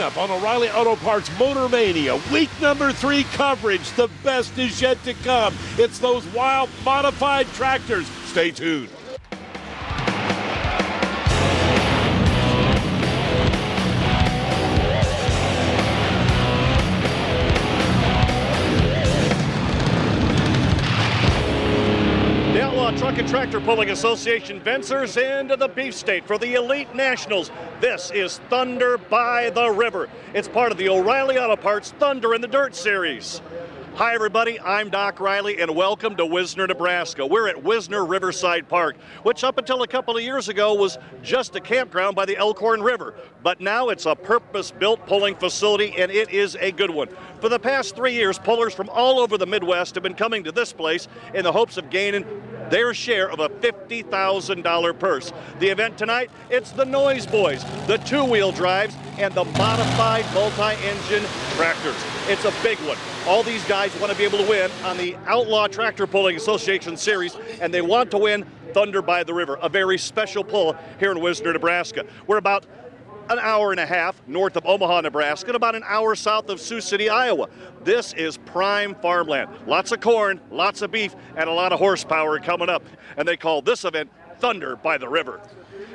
up on O'Reilly Auto Parts Motor Mania, week number 3 coverage. The best is yet to come. It's those wild modified tractors. Stay tuned. Truck and Tractor Pulling Association ventures into the beef state for the Elite Nationals. This is Thunder by the River. It's part of the O'Reilly Auto Parts Thunder in the Dirt series. Hi everybody, I'm Doc Riley and welcome to Wisner, Nebraska. We're at Wisner Riverside Park, which up until a couple of years ago was just a campground by the Elkhorn River. But now it's a purpose-built pulling facility and it is a good one. For the past 3 years, pullers from all over the Midwest have been coming to this place in the hopes of gaining their share of a $50,000 purse. The event tonight, it's the Noise Boys, the two-wheel drives, and the modified multi-engine tractors. It's a big one. All these guys want to be able to win on the Outlaw Tractor Pulling Association Series, and they want to win Thunder by the River, a very special pull here in Wisner, Nebraska. We're about an hour and a half north of Omaha, Nebraska, and about an hour south of Sioux City, Iowa. This is prime farmland. Lots of corn, lots of beef, and a lot of horsepower coming up. And they call this event Thunder by the River.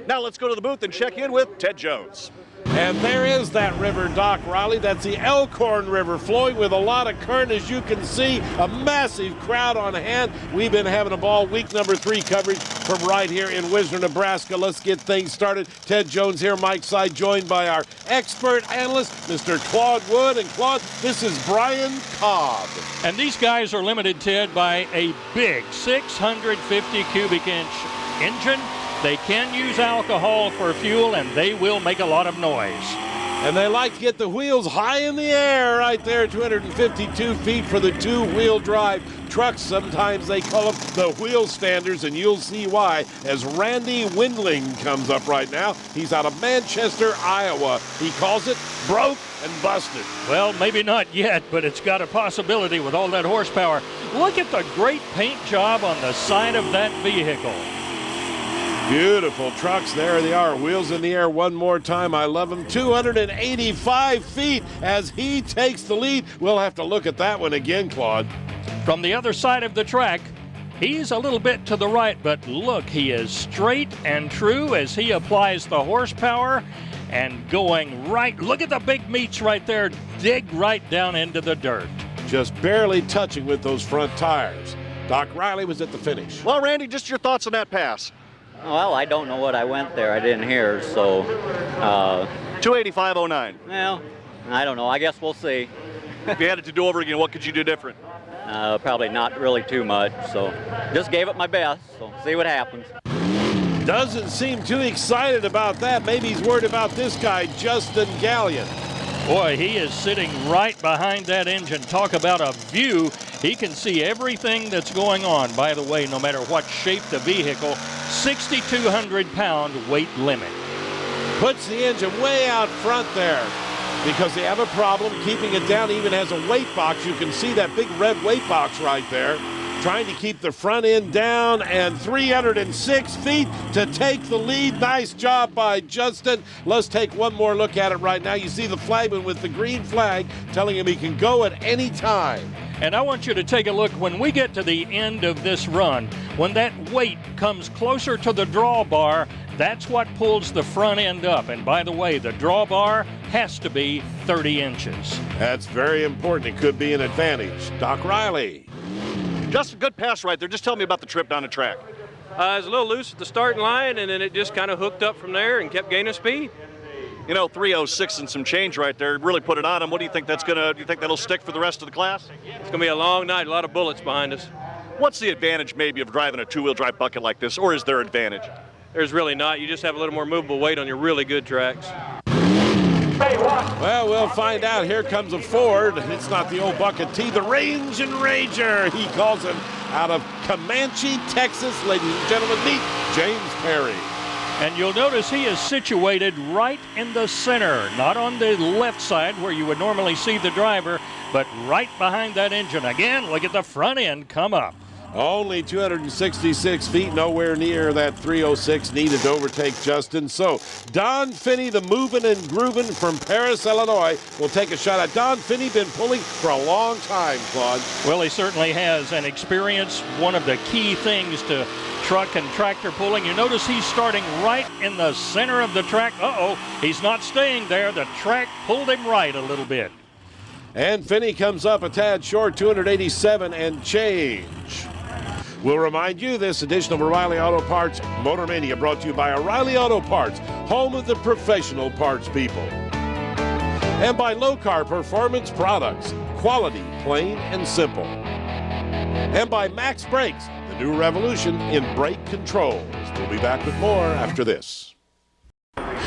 Now let's go to the booth and check in with Ted Jones. And there is that river, Doc Riley. That's the Elkhorn River, flowing with a lot of current, as you can see. A massive crowd on hand. We've been having a ball. Week number 3 coverage from right here in Wisner, Nebraska. Let's get things started. Ted Jones here, Mike's side, joined by our expert analyst, Mr. Claude Wood. And Claude, this is Brian Cobb. And these guys are limited, Ted, by a big 650 cubic inch engine. They can use alcohol for fuel, and they will make a lot of noise. And they like to get the wheels high in the air right there, 252 feet for the two-wheel drive trucks. Sometimes they call them the wheel standers, and you'll see why as Randy Windling comes up right now. He's out of Manchester, Iowa. He calls it broke and busted. Well, maybe not yet, but it's got a possibility with all that horsepower. Look at the great paint job on the side of that vehicle. Beautiful trucks. There they are. Wheels in the air one more time. I love them. 285 feet as he takes the lead. We'll have to look at that one again, Claude. From the other side of the track, he's a little bit to the right, but look, he is straight and true as he applies the horsepower and going right. Look at the big meats right there. Dig right down into the dirt. Just barely touching with those front tires. Doc Riley was at the finish. Well, Randy, just your thoughts on that pass. Well, I don't know what I went there. I didn't hear, so... 285.09. Well, I don't know. I guess we'll see. If you had it to do over again, what could you do different? Probably not really too much, so just gave it my best, so see what happens. Doesn't seem too excited about that. Maybe he's worried about this guy, Justin Gallion. Boy, he is sitting right behind that engine. Talk about a view. He can see everything that's going on. By the way, no matter what shape the vehicle, 6,200-pound weight limit. Puts the engine way out front there because they have a problem keeping it down. Even has a weight box. You can see that big red weight box right there. Trying to keep the front end down, and 306 feet to take the lead. Nice job by Justin. Let's take one more look at it right now. You see the flagman with the green flag telling him he can go at any time. And I want you to take a look when we get to the end of this run. When that weight comes closer to the drawbar, that's what pulls the front end up. And by the way, the drawbar has to be 30 inches. That's very important. It could be an advantage. Doc Riley. Just a good pass right there. Just tell me about the trip down the track. It was a little loose at the starting line, and then it just kind of hooked up from there and kept gaining speed. You know, 306 and some change right there. Really put it on him. What do you think that's gonna? Do you think that'll stick for the rest of the class? It's gonna be a long night. A lot of bullets behind us. What's the advantage maybe of driving a two-wheel drive bucket like this, or is there advantage? There's really not. You just have a little more movable weight on your really good tracks. Well, we'll find out. Here comes a Ford. It's not the old bucket T, the Range and Ranger. He calls him out of Comanche, Texas. Ladies and gentlemen, meet James Perry. And you'll notice he is situated right in the center, not on the left side where you would normally see the driver, but right behind that engine. Again, look at the front end come up. Only 266 feet, nowhere near that 306 needed to overtake Justin. So Don Finney, the Movin and Groovin from Paris, Illinois, will take a shot at Don Finney. Been pulling for a long time, Claude. Well, he certainly has, and experience, one of the key things to truck and tractor pulling. You notice he's starting right in the center of the track. He's not staying there. The track pulled him right a little bit. And Finney comes up a tad short, 287 and change. We'll remind you this edition of O'Reilly Auto Parts Motor Mania brought to you by O'Reilly Auto Parts, home of the professional parts people. And by Low-Car Performance Products, quality, plain and simple. And by Max Brakes, the new revolution in brake controls. We'll be back with more after this.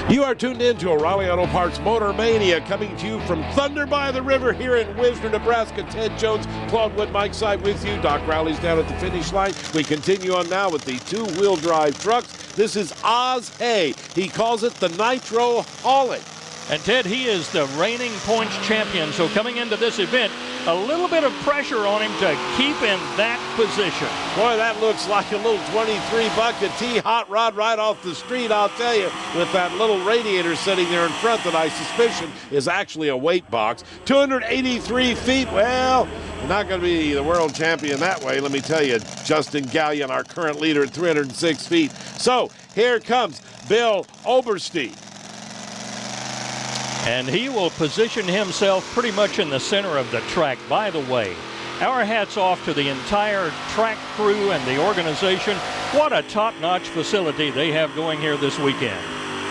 You are tuned in to O'Reilly Auto Parts Motor Mania, coming to you from Thunder by the River here in Wisner, Nebraska. Ted Jones, Claude Wood, Mike Side with you. Doc Rowley's down at the finish line. We continue on now with the two-wheel drive trucks. This is Oz Hay. He calls it the Nitro Hauling. And Ted, he is the reigning points champion, so coming into this event, a little bit of pressure on him to keep in that position. Boy, that looks like a little 23 bucket T hot rod right off the street, I'll tell you, with that little radiator sitting there in front that I suspicion is actually a weight box. 283 feet, well, you're not going to be the world champion that way, let me tell you. Justin Gallion, our current leader at 306 feet. So, here comes Bill Oberstein. And he will position himself pretty much in the center of the track. By the way, our hats off to the entire track crew and the organization. What a top-notch facility they have going here this weekend.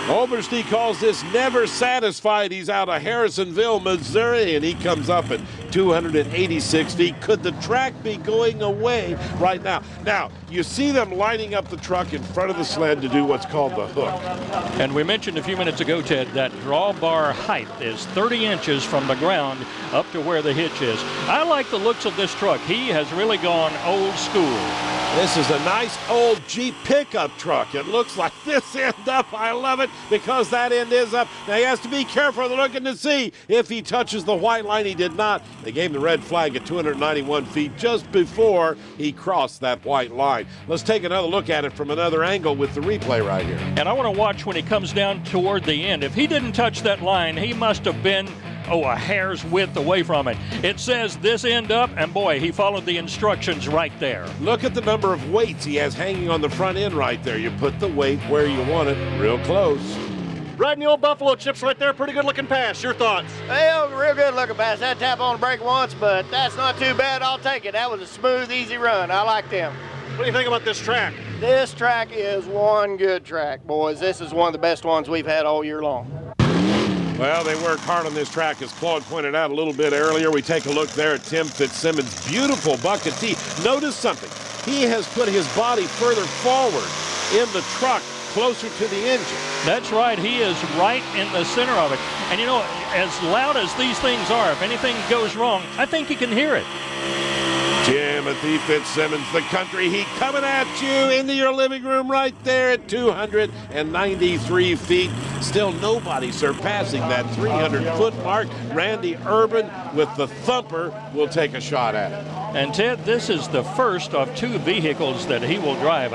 Oberstein calls this never satisfied. He's out of Harrisonville, Missouri, and he comes up at 286 feet. Could the track be going away right now? Now, you see them lining up the truck in front of the sled to do what's called the hook. And we mentioned a few minutes ago, Ted, that drawbar height is 30 inches from the ground up to where the hitch is. I like the looks of this truck. He has really gone old school. This is a nice old Jeep pickup truck. It looks like this end up. I love it because that end is up. Now he has to be careful. They're looking to see if he touches the white line. He did not. They gave him the red flag at 291 feet just before he crossed that white line. Let's take another look at it from another angle with the replay right here. And I want to watch when he comes down toward the end. If he didn't touch that line, he must have been a hair's width away from it. It says this end up, and boy, he followed the instructions right there. Look at the number of weights he has hanging on the front end right there. You put the weight where you want it, real close. Riding the old Buffalo Chips right there, pretty good looking pass. Your thoughts? Well, real good looking pass. Had to tap on the brake once, but that's not too bad. I'll take it. That was a smooth, easy run. I like them. What do you think about this track? This track is one good track, boys. This is one of the best ones we've had all year long. Well, they work hard on this track, as Claude pointed out a little bit earlier. We take a look there at Tim Fitzsimmons' beautiful bucket T. Notice something. He has put his body further forward in the truck, closer to the engine. That's right. He is right in the center of it. And, you know, as loud as these things are, if anything goes wrong, I think you can hear it. Timothy Fitzsimmons, the country heat, coming at you into your living room right there at 293 feet. Still nobody surpassing that 300-foot mark. Randy Urban with the Thumper will take a shot at it. And, Ted, this is the first of two vehicles that he will drive.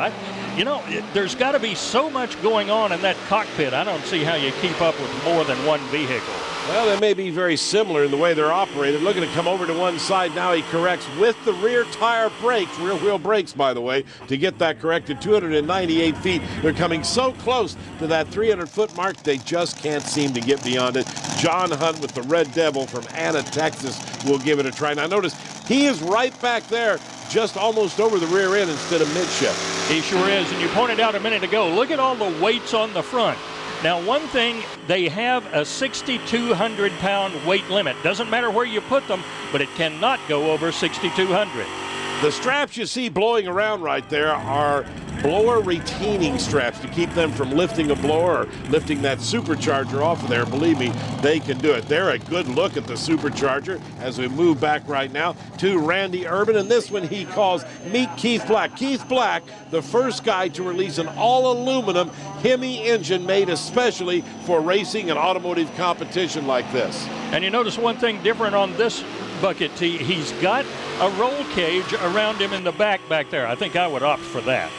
There's got to be so much going on in that cockpit. I don't see how you keep up with more than one vehicle. Well, they may be very similar in the way they're operated. Looking to come over to one side now. He corrects with the rear tire brakes, rear wheel brakes, by the way, to get that corrected. 298 feet. They're coming so close to that 300-foot mark, they just can't seem to get beyond it. John Hunt with the Red Devil from Anna, Texas, will give it a try. Now, notice he is right back there, just almost over the rear end instead of midship. He sure is. And you pointed out a minute ago, look at all the weights on the front. Now, one thing, they have a 6,200-pound weight limit. Doesn't matter where you put them, but it cannot go over 6,200. The straps you see blowing around right there are blower retaining straps to keep them from lifting a blower or lifting that supercharger off of there. Believe me, they can do it. They're a good look at the supercharger as we move back right now to Randy Urban, and this one he calls Meet Keith Black. Keith Black, the first guy to release an all-aluminum Hemi engine made especially for racing and automotive competition like this. And you notice one thing different on this bucket tee. He's got a roll cage around him in the back there. I think I would opt for that.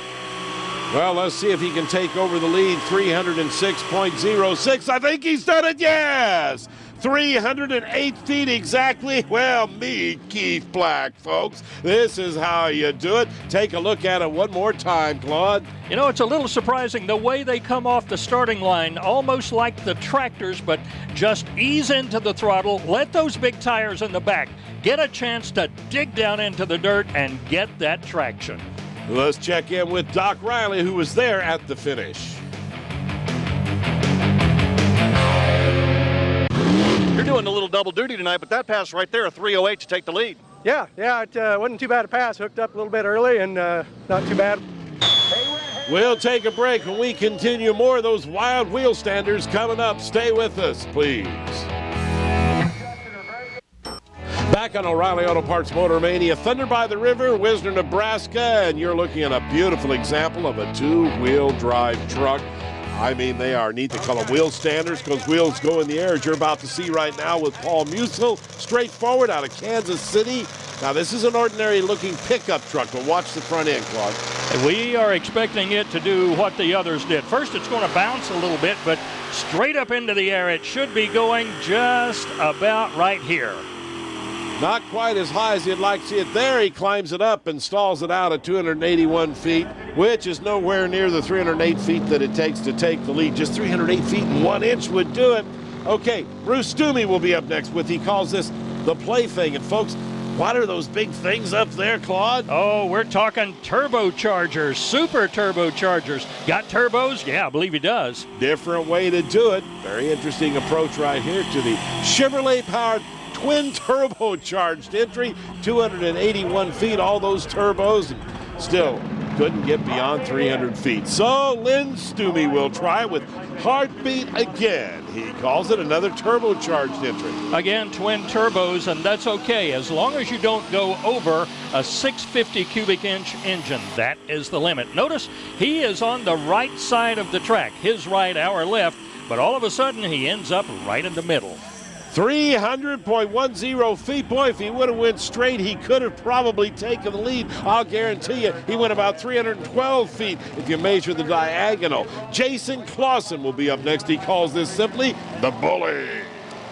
Well, let's see if he can take over the lead. 306.06. I think he's done it. Yes! 308 feet exactly. Well, me, Keith Black, folks. This is how you do it. Take a look at it one more time, Claude. You know, it's a little surprising the way they come off the starting line, almost like the tractors, but just ease into the throttle, let those big tires in the back get a chance to dig down into the dirt and get that traction. Let's check in with Doc Riley, who was there at the finish. You're doing a little double duty tonight, but that pass right there, a 308 to take the lead. Yeah, it wasn't too bad a pass. Hooked up a little bit early and not too bad. We'll take a break when we continue. More of those wild wheel standers coming up. Stay with us, please. Back on O'Reilly Auto Parts Motor Mania, Thunder by the River, Wisner, Nebraska, and you're looking at a beautiful example of a two-wheel drive truck. I mean, they are neat. They call them wheel standers because wheels go in the air, as you're about to see right now with Paul Musil, straightforward out of Kansas City. Now, this is an ordinary-looking pickup truck, but watch the front end, Claude. We are expecting it to do what the others did. First, it's going to bounce a little bit, but straight up into the air. It should be going just about right here. Not quite as high as you'd like to see it there. He climbs it up and stalls it out at 281 feet, which is nowhere near the 308 feet that it takes to take the lead. Just 308 feet and 1 inch would do it. Okay, Bruce Toomey will be up next with, he calls this the plaything. And folks, what are those big things up there, Claude? Oh, we're talking turbochargers, super turbochargers. Got turbos? Yeah, I believe he does. Different way to do it. Very interesting approach right here to the Chevrolet-powered twin turbocharged entry, 281 feet, all those turbos, and still couldn't get beyond 300 feet. So Lynn Toomey will try with Heartbeat again. He calls it another turbocharged entry. Again, twin turbos, and that's okay as long as you don't go over a 650 cubic inch engine. That is the limit. Notice he is on the right side of the track, his right, our left, but all of a sudden he ends up right in the middle. 300.10 feet. Boy, if he would have went straight, he could have probably taken the lead. I'll guarantee you he went about 312 feet if you measure the diagonal. Jason Clausen will be up next. He calls this simply the Bully.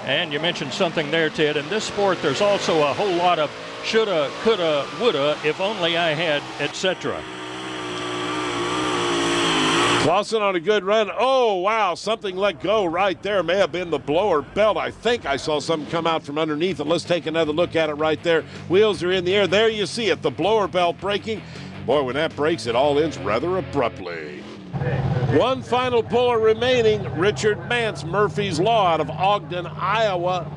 And you mentioned something there, Ted. In this sport, there's also a whole lot of shoulda, coulda, woulda, if only I had, etc. Clausen on a good run. Oh, wow, something let go right there. May have been the blower belt. I think I saw something come out from underneath it. Let's take another look at it right there. Wheels are in the air. There you see it, the blower belt breaking. Boy, when that breaks, it all ends rather abruptly. One final puller remaining, Richard Mance, Murphy's Law out of Ogden, Iowa.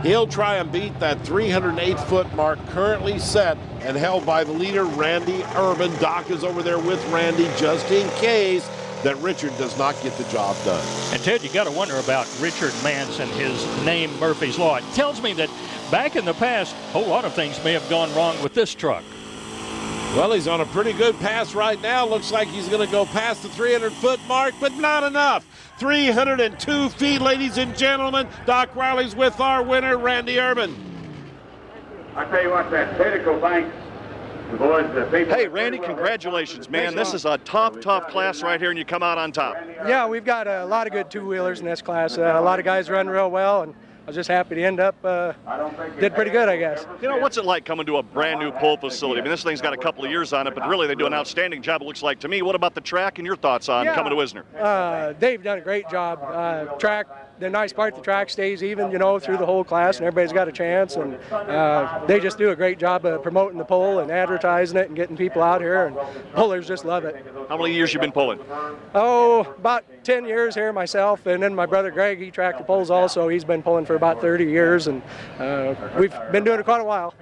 He'll try and beat that 308-foot mark currently set and held by the leader, Randy Urban. Doc is over there with Randy just in case that Richard does not get the job done. And Ted, you got to wonder about Richard Mance and his name, Murphy's Law. It tells me that back in the past, a whole lot of things may have gone wrong with this truck. Well, he's on a pretty good pass right now. Looks like he's going to go past the 300-foot mark, but not enough. 302 feet, ladies and gentlemen. Doc Riley's with our winner, Randy Urban. I tell you what, that critical thanks. Hey, Randy, congratulations, man. This is a tough class right here, and you come out on top. Yeah, we've got a lot of good two-wheelers in this class. A lot of guys run real well, and I was just happy to end up, did pretty good, I guess. You know, what's it like coming to a brand new pole facility? I mean, this thing's got a couple of years on it, but really they do an outstanding job, it looks like to me. What about the track and your thoughts on coming to Wisner? They've done a great job. Track, the nice part, the track stays even, you know, through the whole class, and everybody's got a chance, and they just do a great job of promoting the pole and advertising it and getting people out here, and pullers just love it. How many years you been pulling? Oh, about 10 years here myself, and then my brother Greg, he tracked the poles also. He's been pulling for about 30 years, and we've been doing it quite a while.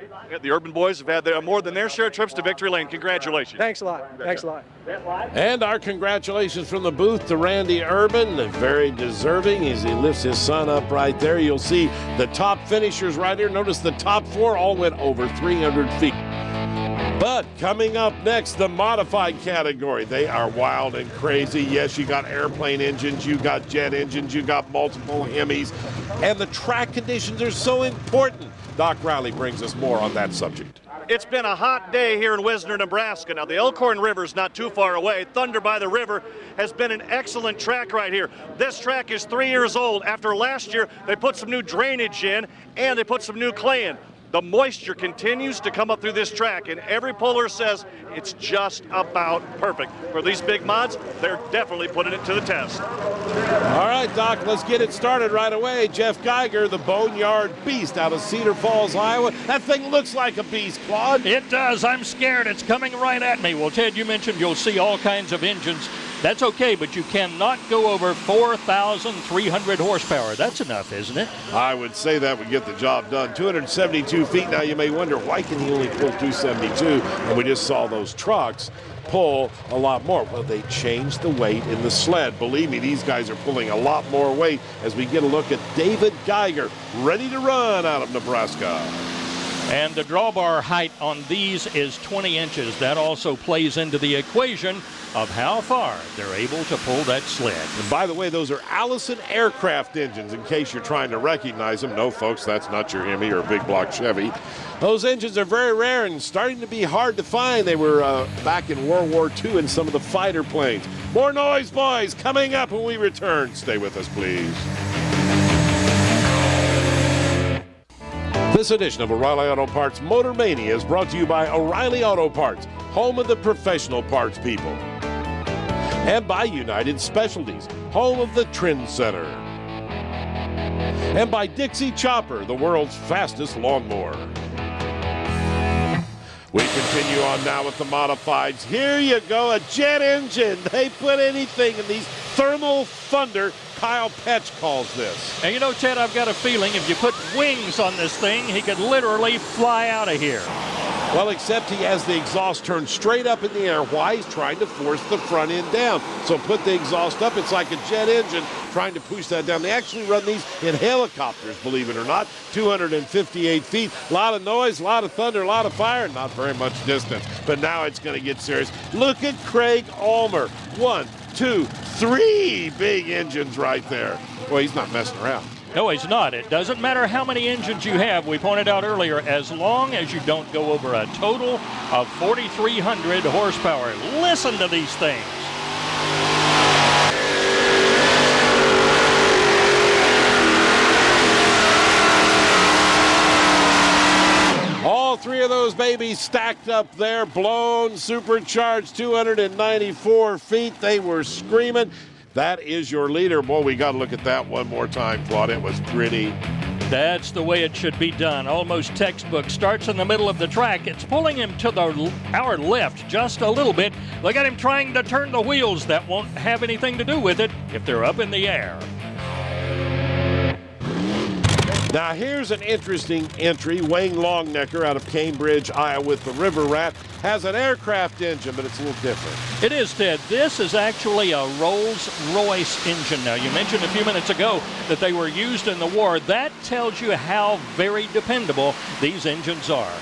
The Urban boys have had more than their share of trips to Victory Lane. Congratulations. Thanks a lot. Thanks a lot. And our congratulations from the booth to Randy Urban. Very deserving as he lifts his son up right there. You'll see the top finishers right here. Notice the top four all went over 300 feet. But coming up next, the modified category. They are wild and crazy. Yes, you got airplane engines, you got jet engines, you got multiple Hemis. and the track conditions are so important. Doc Riley brings us more on that subject. It's been a hot day here in Wisner, Nebraska. Now, the Elkhorn River's not too far away. Thunder by the River has been an excellent track right here. This track is 3 years old. After last year, they put some new drainage in, and they put some new clay in. The moisture continues to come up through this track, and every puller says it's just about perfect. For these big mods, they're definitely putting it to the test. All right, Doc, let's get it started right away. Jeff Geiger, the Boneyard Beast out of Cedar Falls, Iowa. That thing looks like a beast, Claude. It does. I'm scared. It's coming right at me. Well, Ted, you mentioned you'll see all kinds of engines. That's okay, but you cannot go over 4,300 horsepower. That's enough, isn't it? I would say that would get the job done. 272 feet. Now, you may wonder, why can he only pull 272? And we just saw those trucks pull a lot more. Well, they changed the weight in the sled. Believe me, these guys are pulling a lot more weight as we get a look at David Geiger, ready to run out of Nebraska. And the drawbar height on these is 20 inches. That also plays into the equation of how far they're able to pull that sled. And by the way, those are Allison aircraft engines, in case you're trying to recognize them. No, folks, that's not your Hemi or a big block Chevy. Those engines are very rare and starting to be hard to find. They were back in World War II in some of the fighter planes. More noise, boys, coming up when we return. Stay with us, please. This edition of O'Reilly Auto Parts Motor Mania is brought to you by O'Reilly Auto Parts, home of the professional parts people. And by United Specialties, home of the Trend Center. And by Dixie Chopper, the world's fastest lawnmower. We continue on now with the modifieds. Here you go, a jet engine. They put anything in these thermal thunder. Kyle Petch calls this. And you know, Ted, I've got a feeling if you put wings on this thing, he could literally fly out of here. Well, except he has the exhaust turned straight up in the air. Why? He's trying to force the front end down. So put the exhaust up. It's like a jet engine trying to push that down. They actually run these in helicopters, believe it or not. 258 feet. A lot of noise, a lot of thunder, a lot of fire, and not very much distance. But now it's going to get serious. Look at Craig Ulmer. 1, 2, 3 big engines right there. Well, he's not messing around. No, he's not. It doesn't matter how many engines you have. We pointed out earlier, as long as you don't go over a total of 4,300 horsepower. Listen to these things. All three of those babies stacked up there, blown, supercharged, 294 feet. They were screaming. That is your leader. Boy, we got to look at that one more time, Claude. It was pretty. That's the way it should be done. Almost textbook. Starts in the middle of the track. It's pulling him to our left just a little bit. Look at him trying to turn the wheels. That won't have anything to do with it if they're up in the air. Now, here's an interesting entry. Wayne Longnecker out of Cambridge, Iowa, with the River Rat, has an aircraft engine, but it's a little different. It is, Ted. This is actually a Rolls-Royce engine. Now, you mentioned a few minutes ago that they were used in the war. That tells you how very dependable these engines are.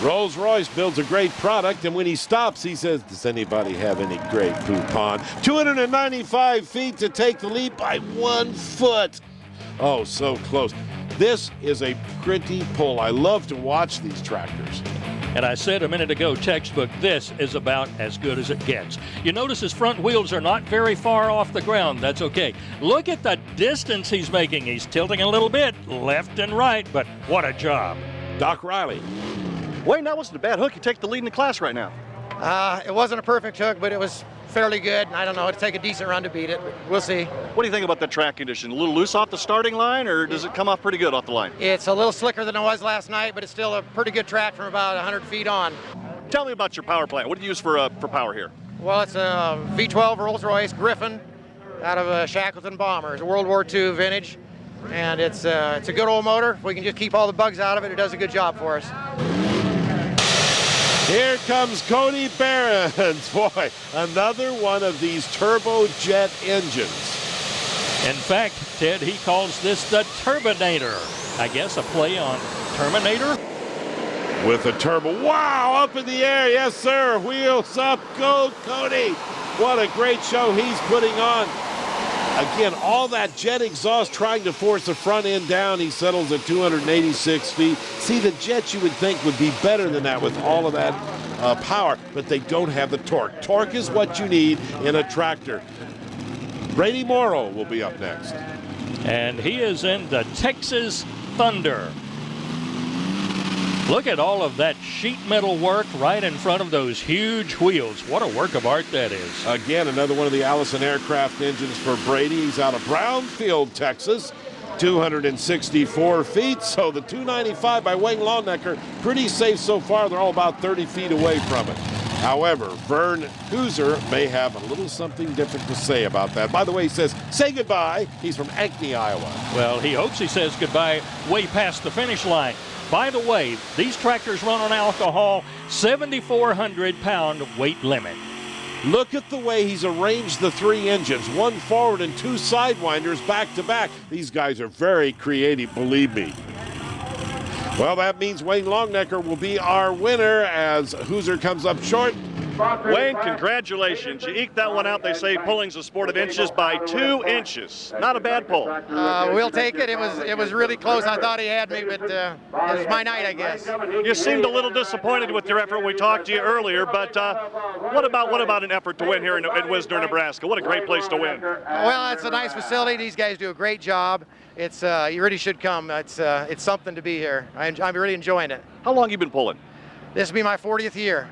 Rolls-Royce builds a great product, and when he stops, he says, does anybody have any great poupon? 295 feet to take the lead by 1 foot. Oh, so close. This is a pretty pull. I love to watch these tractors. And I said a minute ago, textbook, this is about as good as it gets. You notice his front wheels are not very far off the ground. That's okay. Look at the distance he's making. He's tilting a little bit left and right, but what a job. Doc Riley. Wayne, that wasn't a bad hook. You take the lead in the class right now. It wasn't a perfect hook, but it was fairly good. I don't know, it'd take a decent run to beat it, but we'll see. What do you think about the track condition? A little loose off the starting line, or does it come off pretty good off the line? It's a little slicker than it was last night, but it's still a pretty good track from about 100 feet on. Tell me about your power plant. What do you use for power here? Well, it's a V12 Rolls-Royce Griffin out of Shackleton Bomber. It's a World War II vintage, and it's a good old motor. If we can just keep all the bugs out of it, it does a good job for us. Here comes Cody Behrens. Boy, another one of these turbojet engines. In fact, Ted, he calls this the Turbinator. I guess a play on Terminator? With a turbo. Wow, up in the air. Yes, sir. Wheels up. Go, Cody. What a great show he's putting on. Again, all that jet exhaust trying to force the front end down. He settles at 286 feet. See, the jet you would think would be better than that with all of that power, but they don't have the torque. Torque is what you need in a tractor. Brady Morrow will be up next. And he is in the Texas Thunder. Look at all of that sheet metal work right in front of those huge wheels. What a work of art that is. Again, another one of the Allison aircraft engines for Brady. He's out of Brownfield, Texas. 264 feet, so the 295 by Wayne Longnecker, pretty safe so far. They're all about 30 feet away from it. However, Vern Hooser may have a little something different to say about that. By the way, he says, say goodbye. He's from Ankeny, Iowa. Well, he hopes he says goodbye way past the finish line. By the way, these tractors run on alcohol, 7,400-pound weight limit. Look at the way he's arranged the three engines, one forward and two sidewinders back to back. These guys are very creative, believe me. Well, that means Wayne Longnecker will be our winner as Hooser comes up short. Wayne, congratulations. You eked that one out. They say pulling's a sport of inches by 2 inches. Not a bad pull. We'll take it. It was really close. I thought he had me, but it was my night, I guess. You seemed a little disappointed with your effort. We talked to you earlier, but what about an effort to win here in Wisner, Nebraska? What a great place to win. Well, it's a nice facility. These guys do a great job. It's you really should come. It's something to be here. I'm really enjoying it. How long you been pulling? This will be my 40th year.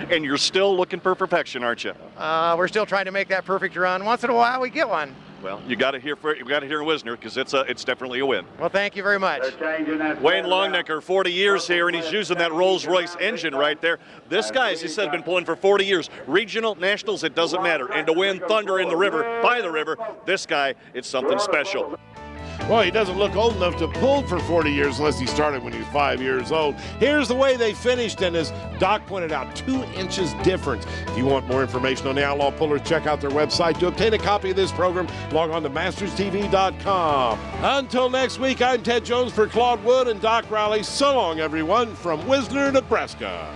And you're still looking for perfection, aren't you? We're still trying to make that perfect run. Once in a while, we get one. Well, you got to hear in Wisner because it's definitely a win. Well, thank you very much. Wayne Longnecker, 40 years here, and he's using that Rolls-Royce engine right there. This guy, as he said, been pulling for 40 years. Regional, nationals, it doesn't matter. And to win Thunder in the river, by the river, this guy, it's something special. Well, he doesn't look old enough to pull for 40 years unless he started when he was 5 years old. Here's the way they finished, and as Doc pointed out, 2 inches difference. If you want more information on the Outlaw Pullers, check out their website. To obtain a copy of this program, log on to masterstv.com. Until next week, I'm Ted Jones for Claude Wood and Doc Rowley. So long, everyone, from Wisner, Nebraska.